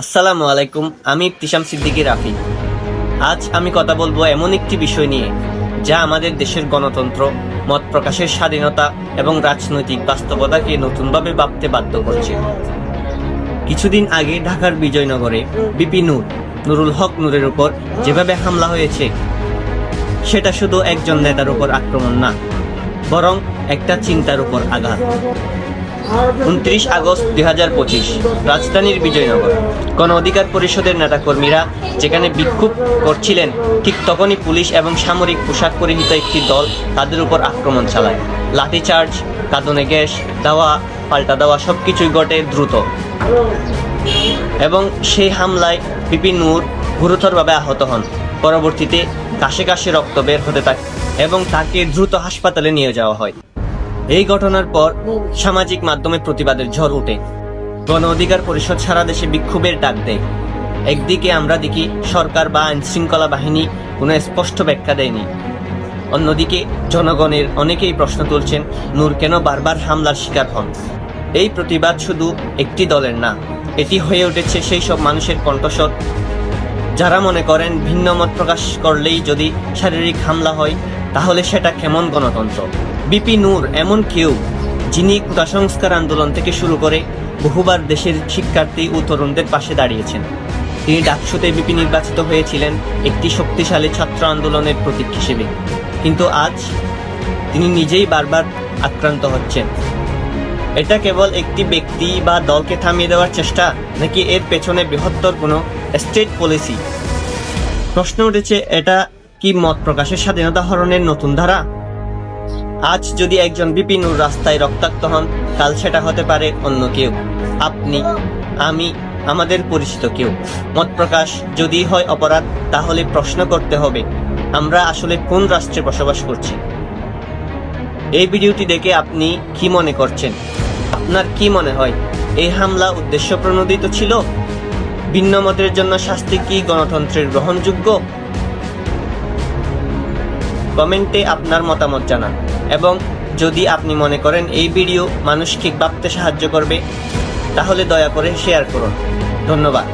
আসসালামু আলাইকুম, আমি ইবতিসাম সিদ্দিকী রাফি। আজ আমি কথা বলবো এমন একটি বিষয় নিয়ে যা আমাদের দেশের গণতন্ত্র, মত প্রকাশের স্বাধীনতা এবং রাজনৈতিক বাস্তবতাকে নতুনভাবে ভাবতে বাধ্য করছে। কিছুদিন আগে ঢাকার বিজয়নগরে বিপি নুরুল হক নূরের উপর যেভাবে হামলা হয়েছে, সেটা শুধু একজন নেতার উপর আক্রমণ না, বরং একটা চিন্তার উপর আঘাত। 29 আগস্ট 2025 রাজধানীর বিজয়নগর গণ অধিকার পরিষদের নেতাকর্মীরা যেখানে বিক্ষোভ করছিলেন, ঠিক তখনই পুলিশ এবং সামরিক পোশাক পরিহিত একটি দল তাদের উপর আক্রমণ চালায়। লাঠিচার্জ, কাঁদনে গ্যাস দেওয়া, পাল্টা দেওয়া সবকিছুই ঘটে দ্রুত, এবং সেই হামলায় বিপি নূর গুরুতরভাবে আহত হন। পরবর্তীতে কাশে কাশে রক্ত বের হতে থাকে এবং তাকে দ্রুত হাসপাতালে নিয়ে যাওয়া হয়। এই ঘটনার পর সামাজিক মাধ্যমে প্রতিবাদের ঝড় ওঠে। গণ অধিকার পরিষদ সারা দেশে বিক্ষোভের ডাক দেয়। একদিকে আমরা দেখি সরকার বা আইন শৃঙ্খলা বাহিনী কোনো স্পষ্ট ব্যাখ্যা দেয়নি, অন্যদিকে জনগণের অনেকেই প্রশ্ন তুলছেন নূর কেন বারবার হামলার শিকার হন। এই প্রতিবাদ শুধু একটি দলের না, এটি হয়ে উঠেছে সেই সব মানুষের কণ্ঠস্বর যারা মনে করেন ভিন্ন মত প্রকাশ করলেই যদি শারীরিক হামলা হয়, তাহলে সেটা কেমন গণতন্ত্র। বিপি নূর এমন কেউ যিনি কুসংস্কার আন্দোলন থেকে শুরু করে বহুবার দেশের শিক্ষার্থী ও তরুণদের পাশে দাঁড়িয়েছেন। তিনি ডাকসুতে বিপি নির্বাচিত হয়েছিলেন একটি শক্তিশালী ছাত্র আন্দোলনের প্রতীক হিসেবে, কিন্তু আজ তিনি নিজেই বারবার আক্রান্ত হচ্ছেন। এটা কেবল একটি ব্যক্তি বা দলকে থামিয়ে দেওয়ার চেষ্টা, নাকি এর পেছনে বৃহত্তর কোনো স্টেট পলিসি? প্রশ্ন উঠেছে, এটা কি মত প্রকাশের স্বাধীনতা হরণের নতুন ধারা? আজ যদি একজন বিপি নূর রাস্তায় রক্তাক্ত হন, কাল সেটা হতে পারে অন্য কেউ, আপনি, আমি, আমাদের পরিচিত কেউ। মত প্রকাশ যদি হয় অপরাধ, তাহলে প্রশ্ন করতে হবে আমরা আসলে কোন রাষ্ট্রে বসবাস করছি। এই ভিডিওটি দেখে আপনি কি মনে করছেন? আপনার কি মনে হয় এই হামলা উদ্দেশ্য প্রণোদিত ছিল? ভিন্ন মতের জন্য শাস্তি কি গণতন্ত্রের গ্রহণযোগ্য? কমেন্টে আপনার মতামত জানান, এবং যদি আপনি মনে করেন এই ভিডিও মানুষকে ভাবতে সাহায্য করবে, তাহলে দয়া করে শেয়ার করুন। ধন্যবাদ।